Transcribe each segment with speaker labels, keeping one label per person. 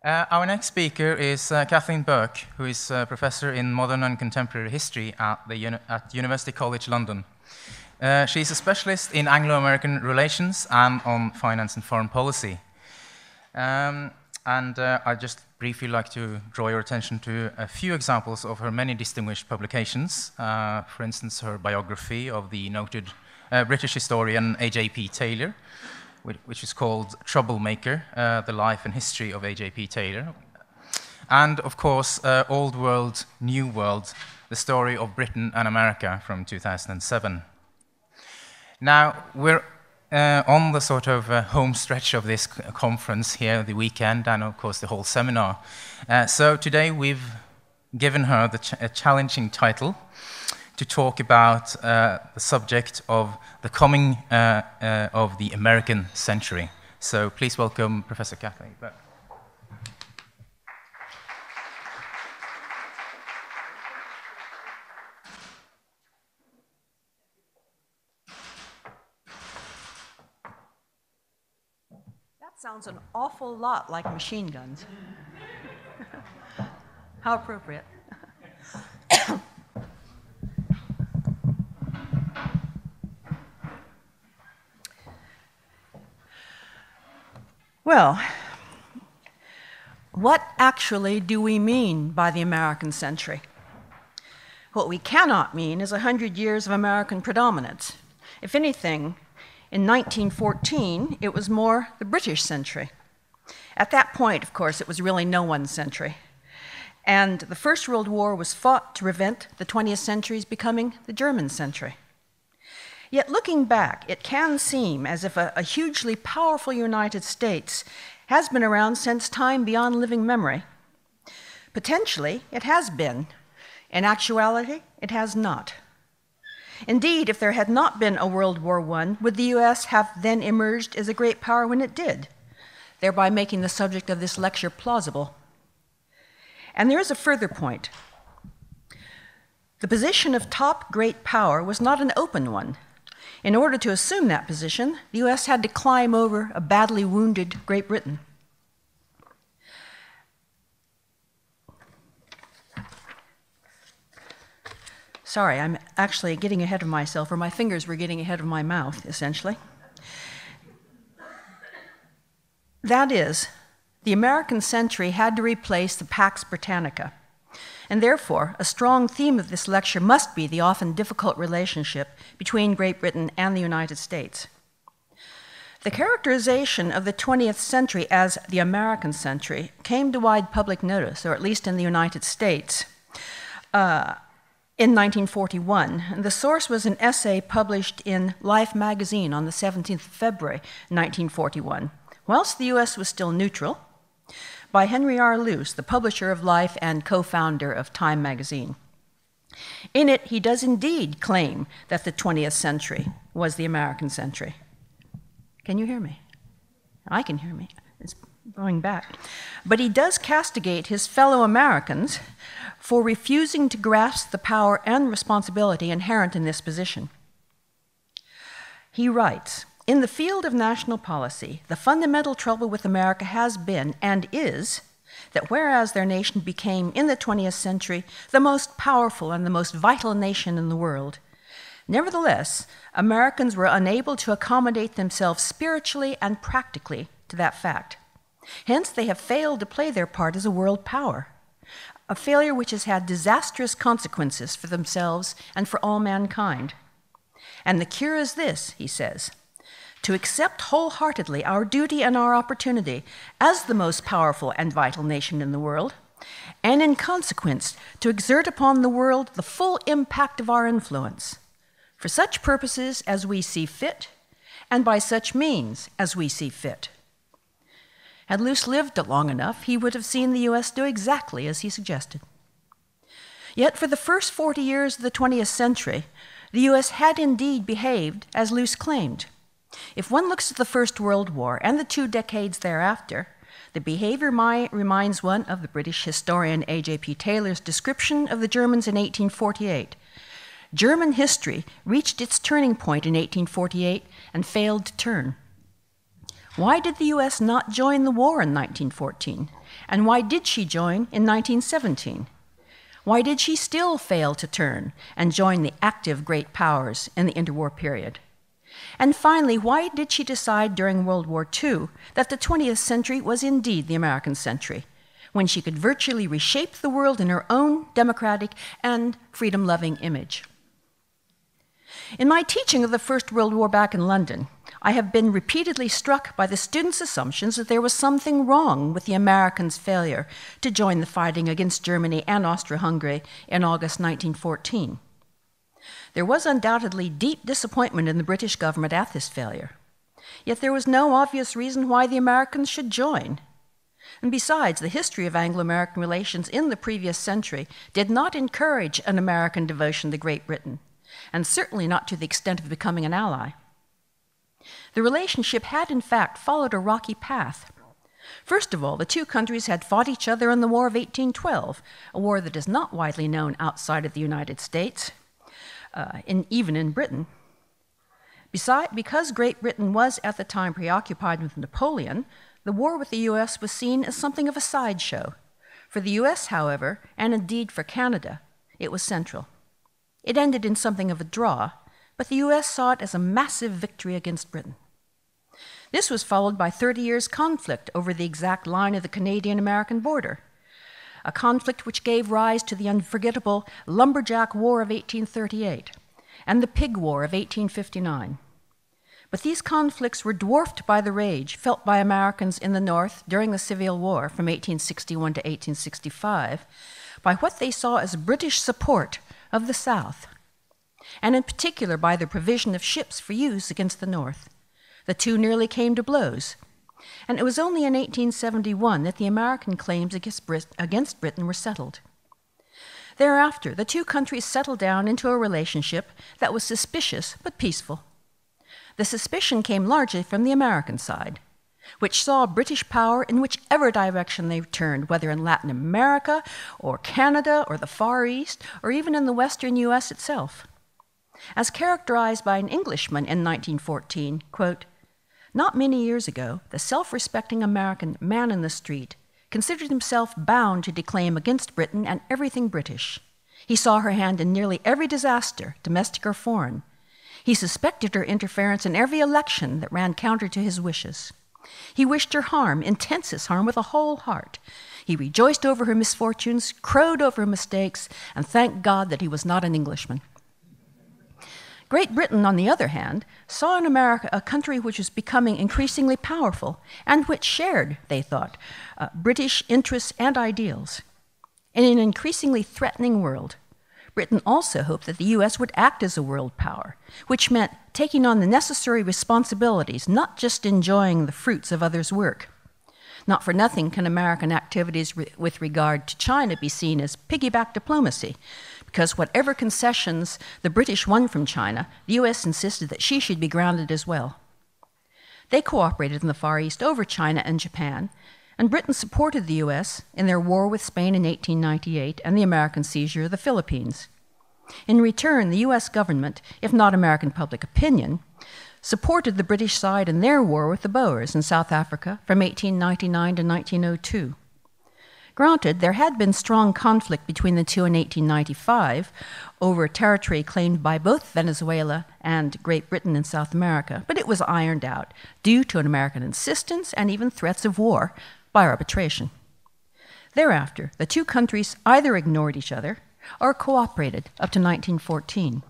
Speaker 1: Our next speaker is Kathleen Burk, who is a professor in modern and contemporary history at University College London. She's a specialist in Anglo-American relations and on finance and foreign policy. I'd just briefly like to draw your attention to a few examples of her many distinguished publications. For instance, her biography of the noted British historian A.J.P. Taylor, which is called Troublemaker, The Life and History of A.J.P. Taylor. And, of course, Old World, New World, The Story of Britain and America from 2007. Now, we're on the sort of home stretch of this conference here, the weekend, and, of course, the whole seminar. So today we've given her a challenging title to talk about the subject of the coming of the American century. So please welcome Professor Kathleen Burk.
Speaker 2: That sounds an awful lot like machine guns. How appropriate. Well, what actually do we mean by the American century? What we cannot mean is 100 years of American predominance. If anything, in 1914, it was more the British century. At that point, of course, it was really no one's century. And the First World War was fought to prevent the 20th century's becoming the German century. Yet looking back, it can seem as if a hugely powerful United States has been around since time beyond living memory. Potentially, it has been. In actuality, it has not. Indeed, if there had not been a World War I, would the US have then emerged as a great power when it did, thereby making the subject of this lecture plausible? And there is a further point. The position of top great power was not an open one. In order to assume that position, the US had to climb over a badly wounded Great Britain. Sorry, I'm actually getting ahead of myself, or my fingers were getting ahead of my mouth, essentially. That is, the American century had to replace the Pax Britannica. And therefore, a strong theme of this lecture must be the often difficult relationship between Great Britain and the United States. The characterization of the 20th century as the American century came to wide public notice, or at least in the United States, in 1941. And the source was an essay published in Life magazine on the 17th of February, 1941, whilst the US was still neutral, by Henry R. Luce, the publisher of Life and co-founder of Time magazine. In it, he does indeed claim that the 20th century was the American century. Can you hear me? I can hear me. It's going back. But he does castigate his fellow Americans for refusing to grasp the power and responsibility inherent in this position. He writes, "In the field of national policy, the fundamental trouble with America has been, and is, that whereas their nation became, in the 20th century, the most powerful and the most vital nation in the world, nevertheless, Americans were unable to accommodate themselves spiritually and practically to that fact. Hence, they have failed to play their part as a world power, a failure which has had disastrous consequences for themselves and for all mankind. And the cure is this," he says, "to accept wholeheartedly our duty and our opportunity as the most powerful and vital nation in the world, and in consequence, to exert upon the world the full impact of our influence, for such purposes as we see fit, and by such means as we see fit." Had Luce lived long enough, he would have seen the US do exactly as he suggested. Yet for the first 40 years of the 20th century, the US had indeed behaved as Luce claimed. If one looks at the First World War and the 2 decades thereafter, the behavior reminds one of the British historian A.J.P. Taylor's description of the Germans in 1848. German history reached its turning point in 1848 and failed to turn. Why did the US not join the war in 1914? And why did she join in 1917? Why did she still fail to turn and join the active great powers in the interwar period? And finally, why did she decide during World War II that the 20th century was indeed the American century, when she could virtually reshape the world in her own democratic and freedom-loving image? In my teaching of the First World War back in London, I have been repeatedly struck by the students' assumptions that there was something wrong with the Americans' failure to join the fighting against Germany and Austria-Hungary in August 1914. There was undoubtedly deep disappointment in the British government at this failure. Yet there was no obvious reason why the Americans should join. And besides, the history of Anglo-American relations in the previous century did not encourage an American devotion to Great Britain, and certainly not to the extent of becoming an ally. The relationship had, in fact, followed a rocky path. First of all, the two countries had fought each other in the War of 1812, a war that is not widely known outside of the United States, even in Britain. Because Great Britain was at the time preoccupied with Napoleon, the war with the US was seen as something of a sideshow. For the US, however, and indeed for Canada, it was central. It ended in something of a draw, but the US saw it as a massive victory against Britain. This was followed by 30 years' conflict over the exact line of the Canadian-American border, a conflict which gave rise to the unforgettable Lumberjack War of 1838 and the Pig War of 1859. But these conflicts were dwarfed by the rage felt by Americans in the North during the Civil War from 1861 to 1865 by what they saw as British support of the South, and in particular by the provision of ships for use against the North. The two nearly came to blows, and it was only in 1871 that the American claims against Britain were settled. Thereafter, the two countries settled down into a relationship that was suspicious but peaceful. The suspicion came largely from the American side, which saw British power in whichever direction they turned, whether in Latin America or Canada or the Far East or even in the Western US itself. As characterized by an Englishman in 1914, quote, "Not many years ago, the self-respecting American man in the street considered himself bound to declaim against Britain and everything British. He saw her hand in nearly every disaster, domestic or foreign. He suspected her interference in every election that ran counter to his wishes. He wished her harm, intensest harm, with a whole heart. He rejoiced over her misfortunes, crowed over her mistakes, and thanked God that he was not an Englishman." Great Britain, on the other hand, saw in America a country which was becoming increasingly powerful and which shared, they thought, British interests and ideals. In an increasingly threatening world, Britain also hoped that the US would act as a world power, which meant taking on the necessary responsibilities, not just enjoying the fruits of others' work. Not for nothing can American activities with regard to China be seen as piggyback diplomacy, because whatever concessions the British won from China, the US insisted that she should be grounded as well. They cooperated in the Far East over China and Japan, and Britain supported the US in their war with Spain in 1898 and the American seizure of the Philippines. In return, the US government, if not American public opinion, supported the British side in their war with the Boers in South Africa from 1899 to 1902. Granted, there had been strong conflict between the two in 1895 over territory claimed by both Venezuela and Great Britain in South America, but it was ironed out due to an American insistence and even threats of war by arbitration. Thereafter, the two countries either ignored each other or cooperated up to 1914.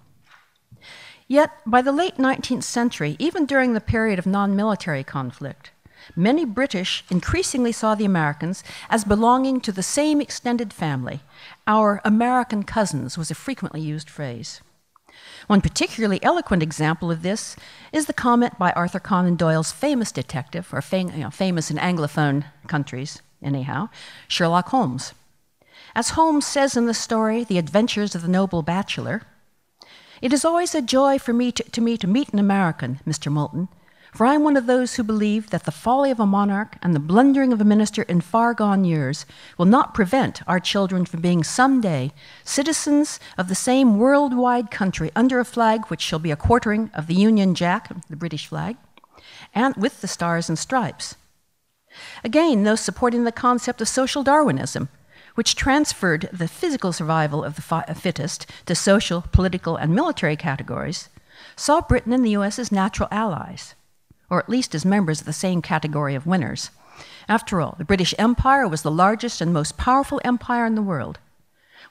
Speaker 2: Yet, by the late 19th century, even during the period of non-military conflict, many British increasingly saw the Americans as belonging to the same extended family. Our American cousins was a frequently used phrase. One particularly eloquent example of this is the comment by Arthur Conan Doyle's famous detective, or famous in Anglophone countries anyhow, Sherlock Holmes. As Holmes says in the story, The Adventures of the Noble Bachelor, "It is always a joy for me to meet an American, Mr. Moulton, for I am one of those who believe that the folly of a monarch and the blundering of a minister in far-gone years will not prevent our children from being someday citizens of the same worldwide country under a flag which shall be a quartering of the Union Jack, the British flag, and with the stars and stripes. Again, those supporting the concept of social Darwinism, which transferred the physical survival of the fittest to social, political, and military categories, saw Britain and the US as natural allies, or at least as members of the same category of winners. After all, the British Empire was the largest and most powerful empire in the world,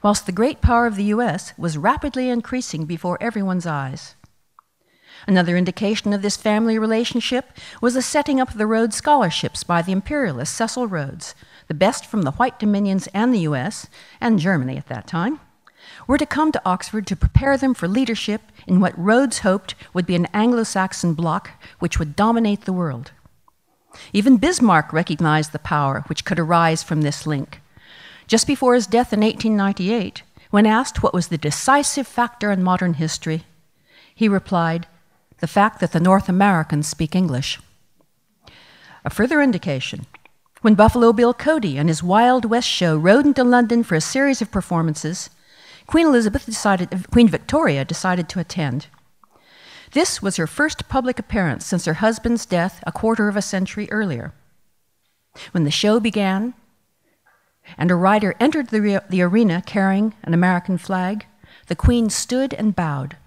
Speaker 2: whilst the great power of the US was rapidly increasing before everyone's eyes. Another indication of this family relationship was the setting up of the Rhodes Scholarships by the imperialist Cecil Rhodes. The best from the White Dominions and the US, and Germany at that time, were to come to Oxford to prepare them for leadership in what Rhodes hoped would be an Anglo-Saxon bloc which would dominate the world. Even Bismarck recognized the power which could arise from this link. Just before his death in 1898, when asked what was the decisive factor in modern history, he replied, "The fact that the North Americans speak English." A further indication: when Buffalo Bill Cody and his Wild West show rode into London for a series of performances, Queen Victoria decided to attend. This was her first public appearance since her husband's death a quarter of a century earlier. When the show began, and a rider entered the arena carrying an American flag, the Queen stood and bowed.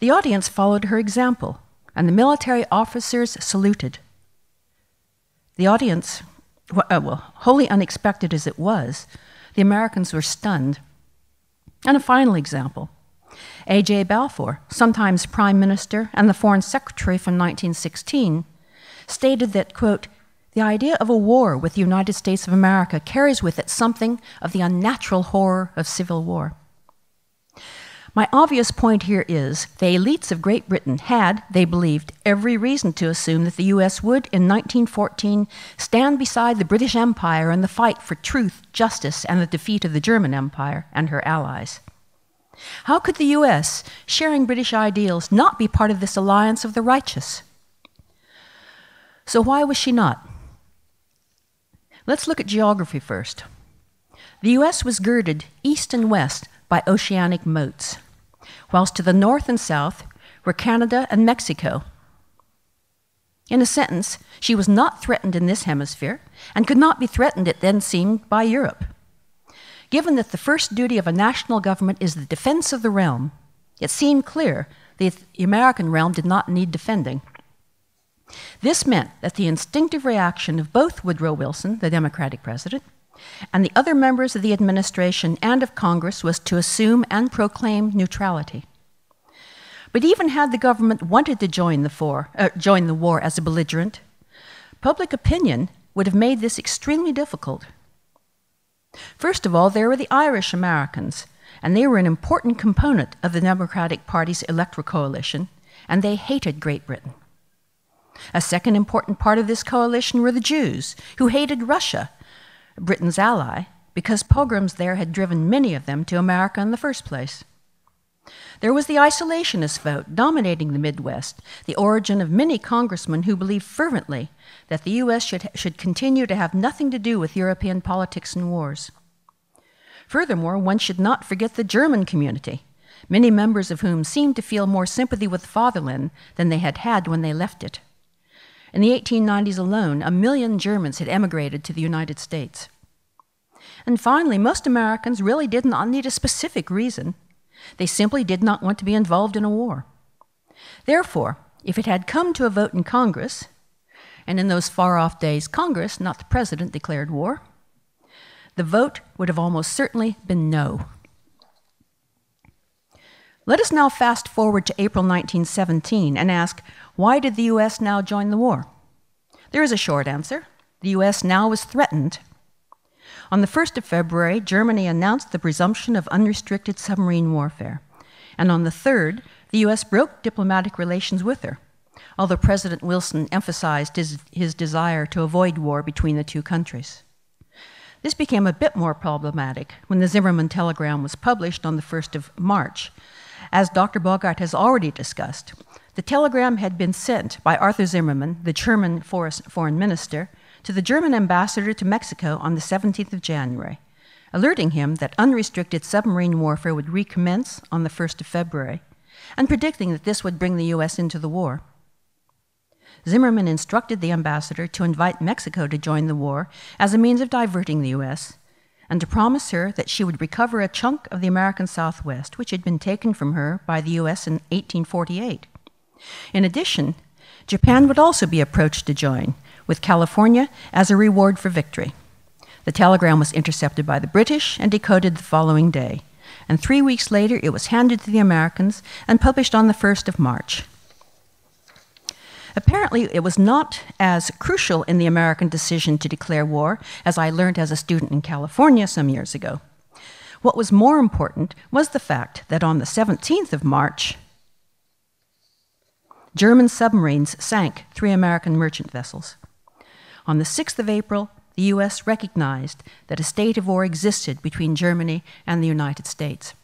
Speaker 2: The audience followed her example, and the military officers saluted. The audience, wholly unexpected as it was, the Americans were stunned. And a final example. A.J. Balfour, sometimes Prime Minister and the Foreign Secretary from 1916, stated that, quote, "The idea of a war with the United States of America carries with it something of the unnatural horror of civil war." My obvious point here is the elites of Great Britain had, they believed, every reason to assume that the US would, in 1914, stand beside the British Empire in the fight for truth, justice, and the defeat of the German Empire and her allies. How could the US, sharing British ideals, not be part of this alliance of the righteous? So why was she not? Let's look at geography first. The US was girded east and west by oceanic moats, whilst to the north and south were Canada and Mexico. In a sentence, she was not threatened in this hemisphere and could not be threatened, it then seemed, by Europe. Given that the first duty of a national government is the defense of the realm, it seemed clear that the American realm did not need defending. This meant that the instinctive reaction of both Woodrow Wilson, the Democratic president, and the other members of the administration and of Congress was to assume and proclaim neutrality. But even had the government wanted to join the war as a belligerent, public opinion would have made this extremely difficult. First of all, there were the Irish Americans, and they were an important component of the Democratic Party's electoral coalition, and they hated Great Britain. A second important part of this coalition were the Jews, who hated Russia, Britain's ally, because pogroms there had driven many of them to America in the first place. There was the isolationist vote dominating the Midwest, the origin of many congressmen who believed fervently that the U.S. should continue to have nothing to do with European politics and wars. Furthermore, one should not forget the German community, many members of whom seemed to feel more sympathy with the fatherland than they had had when they left it. In the 1890s alone, 1 million Germans had emigrated to the United States. And finally, most Americans really did not need a specific reason. They simply did not want to be involved in a war. Therefore, if it had come to a vote in Congress, and in those far-off days, Congress, not the president, declared war, the vote would have almost certainly been no. Let us now fast forward to April 1917 and ask, why did the U.S. now join the war? There is a short answer. The U.S. now was threatened. On the 1st of February, Germany announced the presumption of unrestricted submarine warfare. And on the 3rd, the U.S. broke diplomatic relations with her, although President Wilson emphasized his desire to avoid war between the two countries. This became a bit more problematic when the Zimmermann telegram was published on the 1st of March. As Dr. Bogart has already discussed, the telegram had been sent by Arthur Zimmermann, the German foreign minister, to the German ambassador to Mexico on the 17th of January, alerting him that unrestricted submarine warfare would recommence on the 1st of February, and predicting that this would bring the U.S. into the war. Zimmerman instructed the ambassador to invite Mexico to join the war as a means of diverting the U.S., and to promise her that she would recover a chunk of the American Southwest, which had been taken from her by the U.S. in 1848. In addition, Japan would also be approached to join, with California as a reward for victory. The telegram was intercepted by the British and decoded the following day, and 3 weeks later it was handed to the Americans and published on the 1st of March. Apparently, it was not as crucial in the American decision to declare war as I learned as a student in California some years ago. What was more important was the fact that on the 17th of March, German submarines sank 3 American merchant vessels. On the 6th of April, the U.S. recognized that a state of war existed between Germany and the United States.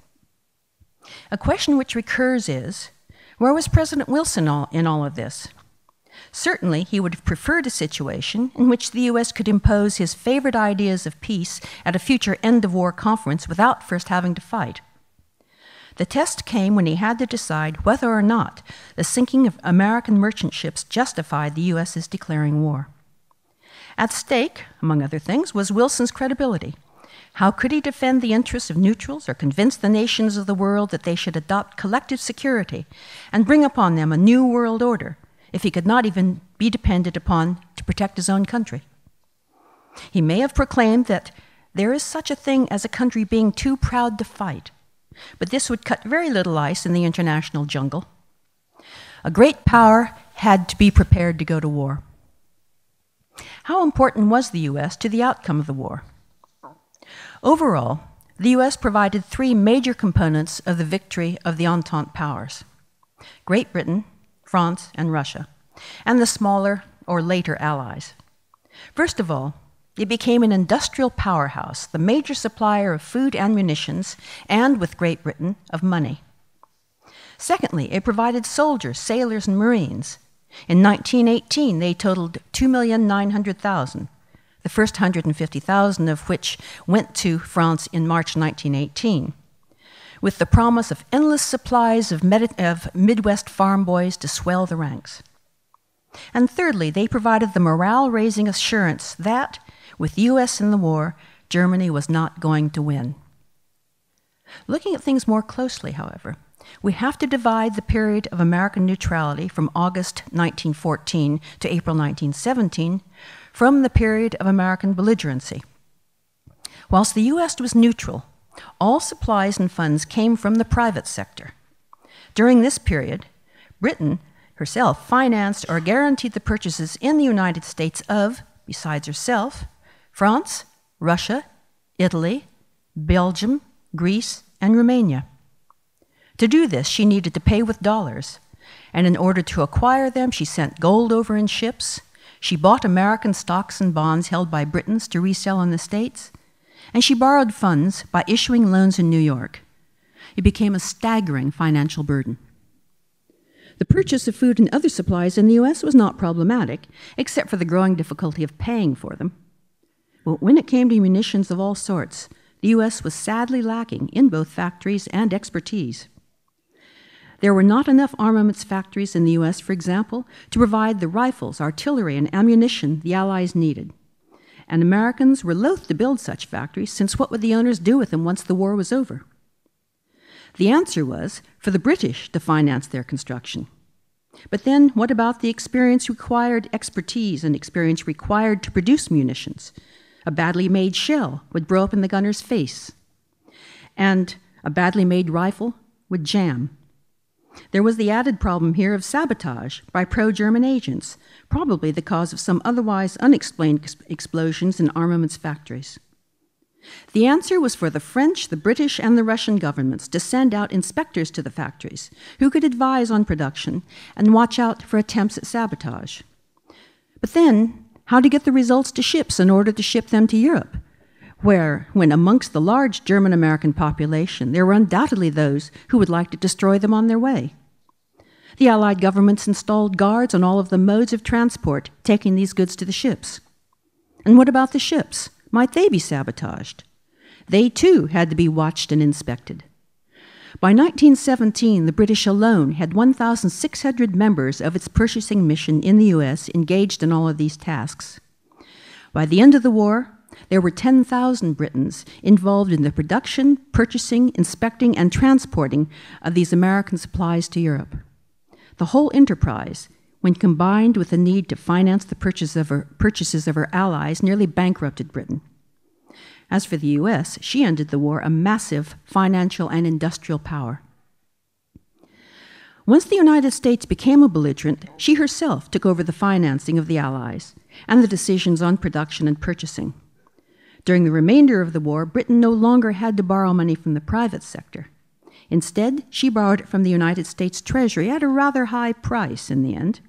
Speaker 2: A question which recurs is, where was President Wilson in all of this? Certainly, he would have preferred a situation in which the U.S. could impose his favorite ideas of peace at a future end-of-war conference without first having to fight. The test came when he had to decide whether or not the sinking of American merchant ships justified the U.S.'s declaring war. At stake, among other things, was Wilson's credibility. How could he defend the interests of neutrals or convince the nations of the world that they should adopt collective security and bring upon them a new world order, if he could not even be depended upon to protect his own country? He may have proclaimed that there is such a thing as a country being too proud to fight, but this would cut very little ice in the international jungle. A great power had to be prepared to go to war. How important was the U.S. to the outcome of the war? Overall, the U.S. provided 3 major components of the victory of the Entente powers: Great Britain, France, and Russia, and the smaller or later allies. First of all, it became an industrial powerhouse, the major supplier of food and munitions, and, with Great Britain, of money. Secondly, it provided soldiers, sailors, and Marines. In 1918, they totaled 2,900,000, the first 150,000 of which went to France in March 1918. With the promise of endless supplies of Midwest farm boys to swell the ranks. And thirdly, they provided the morale-raising assurance that, with the U.S. in the war, Germany was not going to win. Looking at things more closely, however, we have to divide the period of American neutrality from August 1914 to April 1917 from the period of American belligerency. Whilst the U.S. was neutral, all supplies and funds came from the private sector. During this period, Britain herself financed or guaranteed the purchases in the United States of, besides herself, France, Russia, Italy, Belgium, Greece, and Romania. To do this, she needed to pay with dollars, and in order to acquire them, she sent gold over in ships, she bought American stocks and bonds held by Britons to resell in the States, and she borrowed funds by issuing loans in New York. It became a staggering financial burden. The purchase of food and other supplies in the U.S. was not problematic, except for the growing difficulty of paying for them. But when it came to munitions of all sorts, the U.S. was sadly lacking in both factories and expertise. There were not enough armaments factories in the U.S., for example, to provide the rifles, artillery, and ammunition the Allies needed. And Americans were loath to build such factories, since what would the owners do with them once the war was over? The answer was for the British to finance their construction. But then, what about the expertise and experience required to produce munitions? A badly made shell would blow up in the gunner's face, and a badly made rifle would jam. There was the added problem here of sabotage by pro-German agents, probably the cause of some otherwise unexplained explosions in armaments factories. The answer was for the French, the British, and the Russian governments to send out inspectors to the factories who could advise on production and watch out for attempts at sabotage. But then, how to get the results to ships in order to ship them to Europe, where, when amongst the large German-American population, there were undoubtedly those who would like to destroy them on their way. The Allied governments installed guards on all of the modes of transport taking these goods to the ships. And what about the ships? Might they be sabotaged? They, too, had to be watched and inspected. By 1917, the British alone had 1,600 members of its purchasing mission in the US engaged in all of these tasks. By the end of the war, there were 10,000 Britons involved in the production, purchasing, inspecting, and transporting of these American supplies to Europe. The whole enterprise, when combined with the need to finance the purchases of her allies, nearly bankrupted Britain. As for the US, she ended the war a massive financial and industrial power. Once the United States became a belligerent, she herself took over the financing of the Allies and the decisions on production and purchasing. During the remainder of the war, Britain no longer had to borrow money from the private sector. Instead, she borrowed it from the United States Treasury at a rather high price in the end.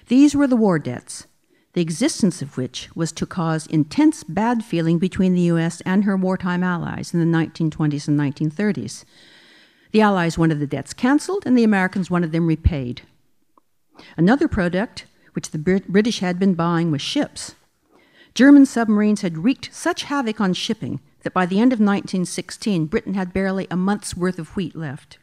Speaker 2: These were the war debts, the existence of which was to cause intense bad feeling between the US and her wartime allies in the 1920s and 1930s. The Allies wanted the debts canceled, and the Americans wanted them repaid. Another product which the British had been buying was ships. German submarines had wreaked such havoc on shipping that by the end of 1916, Britain had barely a month's worth of wheat left.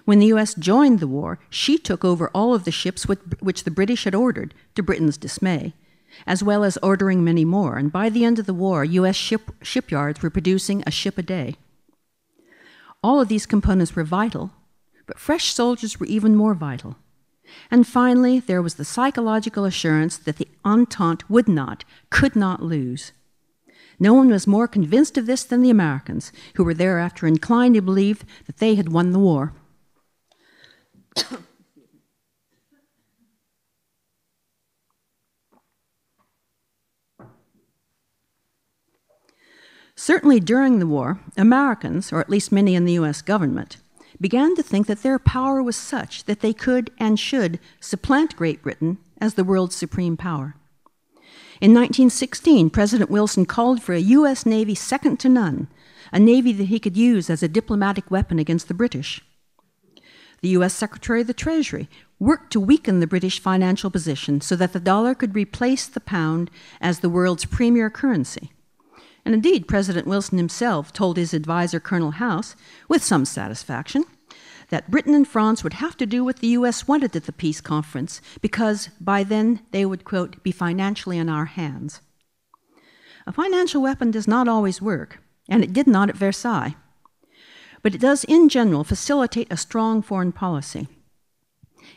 Speaker 2: When the US joined the war, she took over all of the ships which the British had ordered, to Britain's dismay, as well as ordering many more, and by the end of the war, US shipyards were producing a ship a day. All of these components were vital, but fresh soldiers were even more vital. And finally, there was the psychological assurance that the Entente could not lose. No one was more convinced of this than the Americans, who were thereafter inclined to believe that they had won the war. Certainly during the war, Americans, or at least many in the US government, began to think that their power was such that they could and should supplant Great Britain as the world's supreme power. In 1916, President Wilson called for a US Navy second to none, a navy that he could use as a diplomatic weapon against the British. The US Secretary of the Treasury worked to weaken the British financial position so that the dollar could replace the pound as the world's premier currency. And indeed, President Wilson himself told his advisor, Colonel House, with some satisfaction, that Britain and France would have to do what the US wanted at the peace conference, because by then they would, quote, be financially in our hands. A financial weapon does not always work, and it did not at Versailles. But it does, in general, facilitate a strong foreign policy.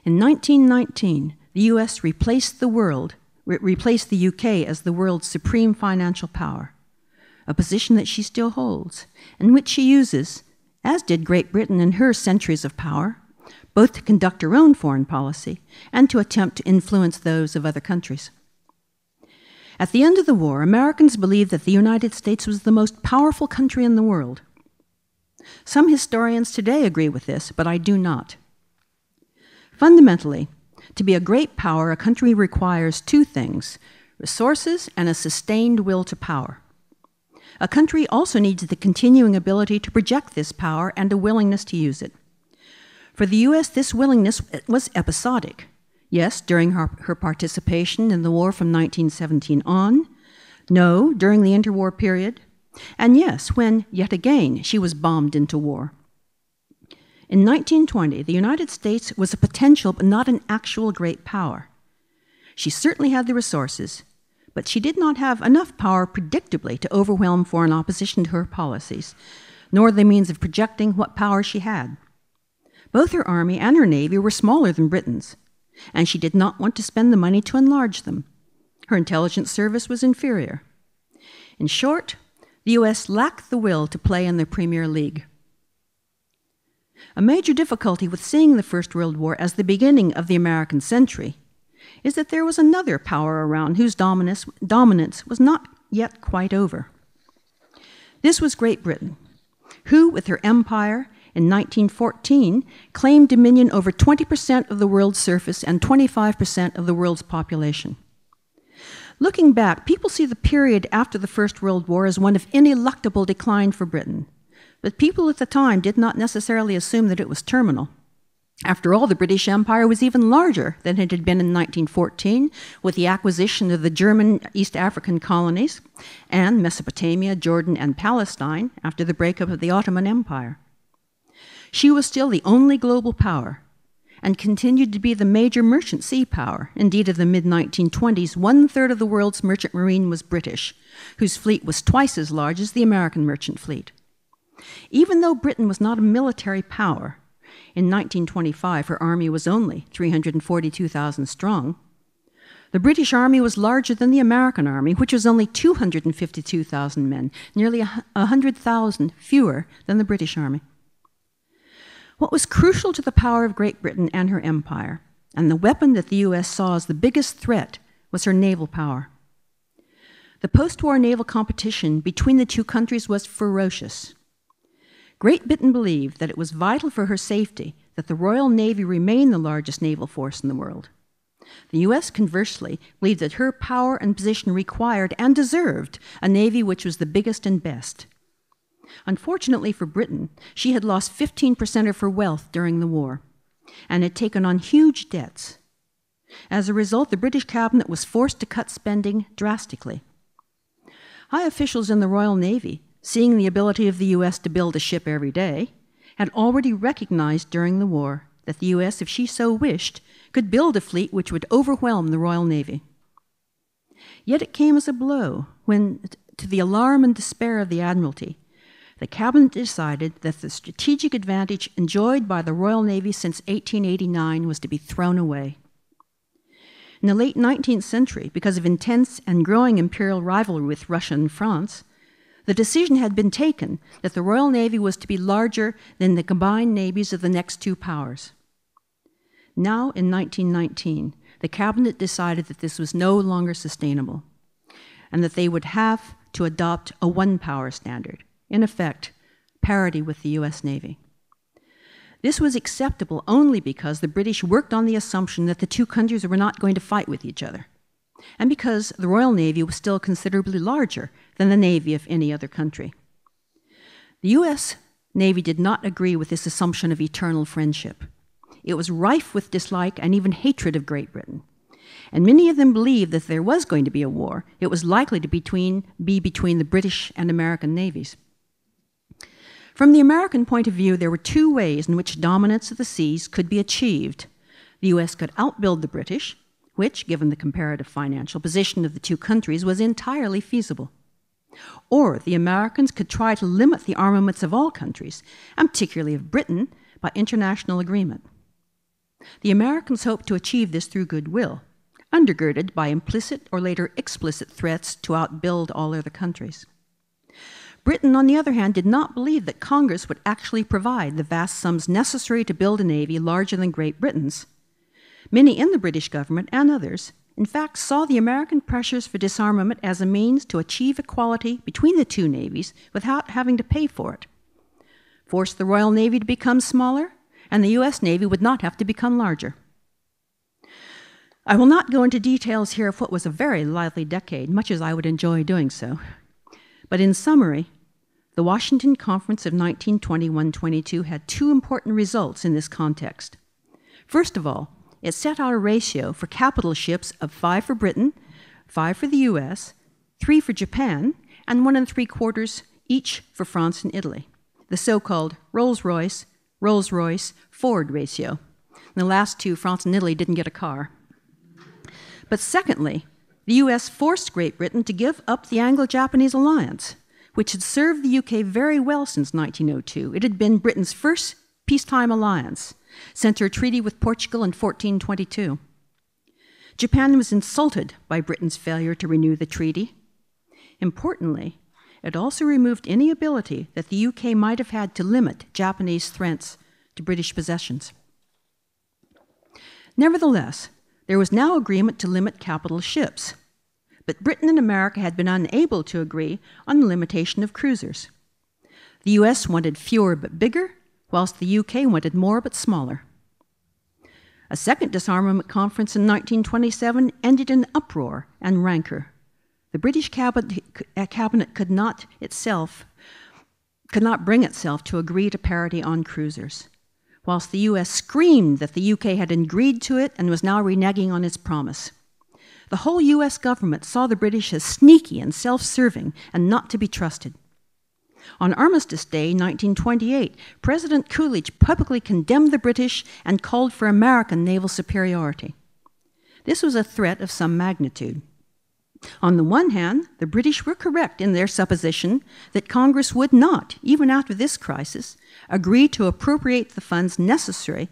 Speaker 2: In 1919, the US replaced the UK as the world's supreme financial power, a position that she still holds, and which she uses, as did Great Britain in her centuries of power, both to conduct her own foreign policy and to attempt to influence those of other countries. At the end of the war, Americans believed that the United States was the most powerful country in the world. Some historians today agree with this, but I do not. Fundamentally, to be a great power, a country requires two things: resources and a sustained will to power. A country also needs the continuing ability to project this power and a willingness to use it. For the US, this willingness was episodic. Yes, during her participation in the war from 1917 on. No, during the interwar period. And yes, when, yet again, she was bombed into war. In 1920, the United States was a potential but not an actual great power. She certainly had the resources, but she did not have enough power predictably to overwhelm foreign opposition to her policies, nor the means of projecting what power she had. Both her army and her navy were smaller than Britain's, and she did not want to spend the money to enlarge them. Her intelligence service was inferior. In short, the US lacked the will to play in the Premier League. A major difficulty with seeing the First World War as the beginning of the American century is that there was another power around whose dominance was not yet quite over. This was Great Britain, who, with her empire in 1914, claimed dominion over 20% of the world's surface and 25% of the world's population. Looking back, people see the period after the First World War as one of ineluctable decline for Britain, but people at the time did not necessarily assume that it was terminal. After all, the British Empire was even larger than it had been in 1914, with the acquisition of the German East African colonies and Mesopotamia, Jordan, and Palestine after the breakup of the Ottoman Empire. She was still the only global power and continued to be the major merchant sea power. Indeed, in the mid-1920s, 1/3 of the world's merchant marine was British, whose fleet was twice as large as the American merchant fleet. Even though Britain was not a military power, in 1925 her army was only 342,000 strong, the British Army was larger than the American Army, which was only 252,000 men, nearly 100,000 fewer than the British Army. What was crucial to the power of Great Britain and her empire, and the weapon that the US saw as the biggest threat, was her naval power. The post-war naval competition between the two countries was ferocious. Great Britain believed that it was vital for her safety that the Royal Navy remain the largest naval force in the world. The US, conversely, believed that her power and position required and deserved a navy which was the biggest and best. Unfortunately for Britain, she had lost 15% of her wealth during the war and had taken on huge debts. As a result, the British cabinet was forced to cut spending drastically. High officials in the Royal Navy, seeing the ability of the US to build a ship every day, had already recognized during the war that the US, if she so wished, could build a fleet which would overwhelm the Royal Navy. Yet it came as a blow when, to the alarm and despair of the Admiralty, the cabinet decided that the strategic advantage enjoyed by the Royal Navy since 1889 was to be thrown away. In the late 19th century, because of intense and growing imperial rivalry with Russia and France, the decision had been taken that the Royal Navy was to be larger than the combined navies of the next two powers. Now, in 1919, the cabinet decided that this was no longer sustainable and that they would have to adopt a one-power standard, in effect, parity with the US Navy. This was acceptable only because the British worked on the assumption that the two countries were not going to fight with each other, and because the Royal Navy was still considerably larger than the navy of any other country. The US Navy did not agree with this assumption of eternal friendship. It was rife with dislike and even hatred of Great Britain, and many of them believed that if there was going to be a war, it was likely to be between the British and American navies. From the American point of view, there were two ways in which dominance of the seas could be achieved. The US could outbuild the British, which, given the comparative financial position of the two countries, was entirely feasible. Or the Americans could try to limit the armaments of all countries, and particularly of Britain, by international agreement. The Americans hoped to achieve this through goodwill, undergirded by implicit or later explicit threats to outbuild all other countries. Britain, on the other hand, did not believe that Congress would actually provide the vast sums necessary to build a navy larger than Great Britain's. Many in the British government, and others, in fact, saw the American pressures for disarmament as a means to achieve equality between the two navies without having to pay for it. Force the Royal Navy to become smaller, and the US Navy would not have to become larger. I will not go into details here of what was a very lively decade, much as I would enjoy doing so. But in summary, the Washington Conference of 1921-22 had two important results in this context. First of all, it set out a ratio for capital ships of 5 for Britain, 5 for the US, 3 for Japan, and 1 3/4 each for France and Italy, the so-called Rolls-Royce, Ford ratio. In the last two, France and Italy didn't get a car. But secondly, the US forced Great Britain to give up the Anglo-Japanese alliance, which had served the UK very well since 1902. It had been Britain's first peacetime alliance, since her treaty with Portugal in 1422. Japan was insulted by Britain's failure to renew the treaty. Importantly, it also removed any ability that the UK might have had to limit Japanese threats to British possessions. Nevertheless, there was now agreement to limit capital ships, but Britain and America had been unable to agree on the limitation of cruisers. The US wanted fewer but bigger, whilst the UK wanted more but smaller. A second disarmament conference in 1927 ended in uproar and rancor. The British cabinet could not bring itself to agree to parity on cruisers, whilst the US screamed that the UK had agreed to it and was now reneging on its promise. The whole US government saw the British as sneaky and self-serving and not to be trusted. On Armistice Day, 1928, President Coolidge publicly condemned the British and called for American naval superiority. This was a threat of some magnitude. On the one hand, the British were correct in their supposition that Congress would not, even after this crisis, agree to appropriate the funds necessary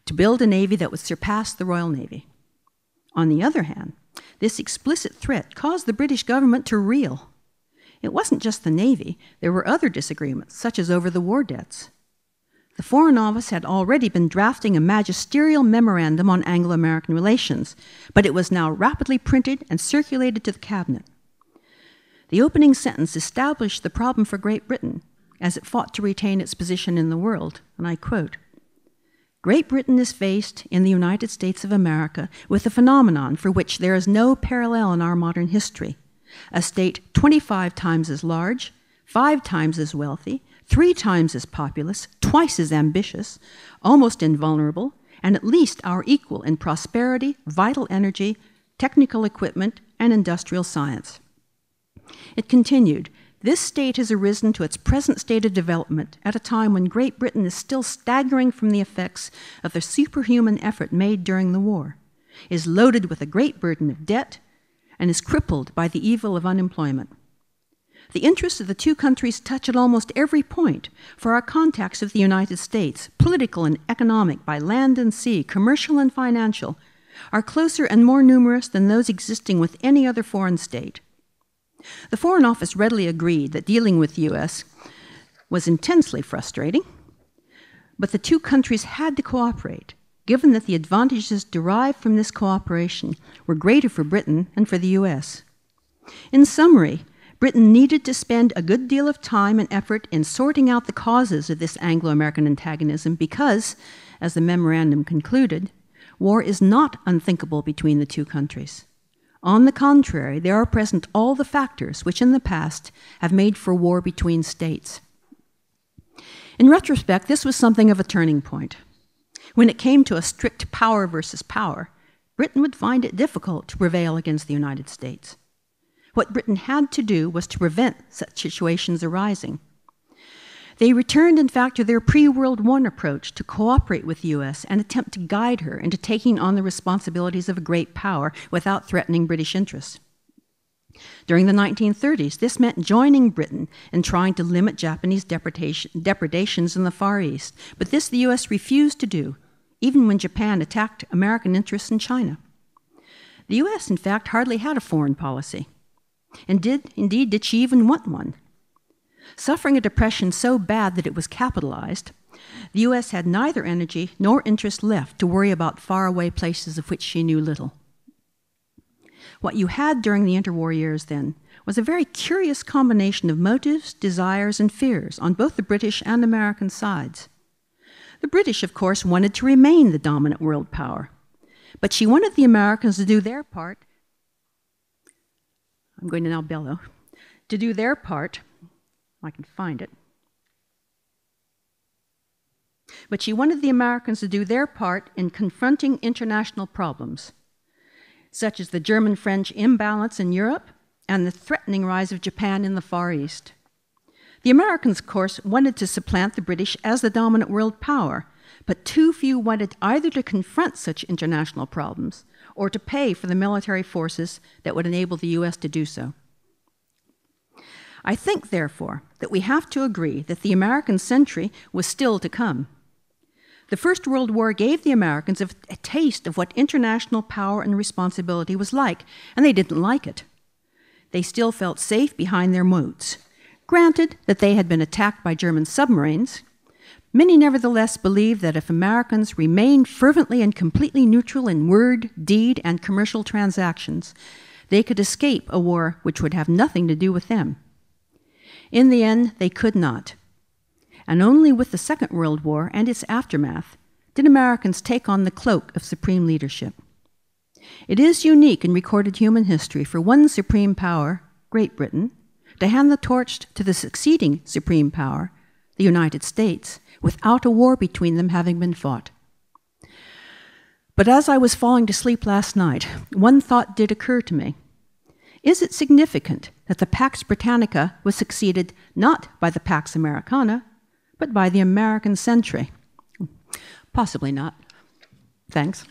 Speaker 2: to build a navy that would surpass the Royal Navy. On the other hand, this explicit threat caused the British government to reel. It wasn't just the Navy, there were other disagreements, such as over the war debts. The Foreign Office had already been drafting a magisterial memorandum on Anglo-American relations, but it was now rapidly printed and circulated to the cabinet. The opening sentence established the problem for Great Britain as it fought to retain its position in the world, and I quote, "Great Britain is faced in the United States of America with a phenomenon for which there is no parallel in our modern history. A state 25 times as large, 5 times as wealthy, 3 times as populous, twice as ambitious, almost invulnerable, and at least our equal in prosperity, vital energy, technical equipment, and industrial science." It continued, "This state has arisen to its present state of development at a time when Great Britain is still staggering from the effects of the superhuman effort made during the war, is loaded with a great burden of debt, and is crippled by the evil of unemployment. The interests of the two countries touch at almost every point, for our contacts with the United States, political and economic, by land and sea, commercial and financial, are closer and more numerous than those existing with any other foreign state." The Foreign Office readily agreed that dealing with the U.S. was intensely frustrating, but the two countries had to cooperate, given that the advantages derived from this cooperation were greater for Britain and for the U.S. In summary, Britain needed to spend a good deal of time and effort in sorting out the causes of this Anglo-American antagonism because, as the memorandum concluded, war is not unthinkable between the two countries. On the contrary, there are present all the factors which in the past have made for war between states. In retrospect, this was something of a turning point. When it came to a strict power versus power, Britain would find it difficult to prevail against the United States. What Britain had to do was to prevent such situations arising. They returned, in fact, to their pre-World War approach to cooperate with the U.S. and attempt to guide her into taking on the responsibilities of a great power without threatening British interests. During the 1930s, this meant joining Britain in trying to limit Japanese depredations in the Far East, but this the U.S. refused to do, even when Japan attacked American interests in China. The U.S., in fact, hardly had a foreign policy. And indeed, did she even want one? Suffering a depression so bad that it was capitalized, the U.S. had neither energy nor interest left to worry about faraway places of which she knew little. What you had during the interwar years, then, was a very curious combination of motives, desires, and fears on both the British and American sides. The British, of course, wanted to remain the dominant world power, but she wanted the Americans to do their part. I'm going to now bellow. To do their part, I can find it. But she wanted the Americans to do their part in confronting international problems, such as the German-French imbalance in Europe and the threatening rise of Japan in the Far East. The Americans, of course, wanted to supplant the British as the dominant world power, but too few wanted either to confront such international problems or to pay for the military forces that would enable the U.S. to do so. I think, therefore, that we have to agree that the American century was still to come. The First World War gave the Americans a taste of what international power and responsibility was like, and they didn't like it. They still felt safe behind their moats. Granted that they had been attacked by German submarines, many nevertheless believed that if Americans remained fervently and completely neutral in word, deed, and commercial transactions, they could escape a war which would have nothing to do with them. In the end, they could not. And only with the Second World War and its aftermath did Americans take on the cloak of supreme leadership. It is unique in recorded human history for one supreme power, Great Britain, to hand the torch to the succeeding supreme power, the United States, without a war between them having been fought. But as I was falling to sleep last night, one thought did occur to me. Is it significant that the Pax Britannica was succeeded not by the Pax Americana, but by the American century? Possibly not. Thanks.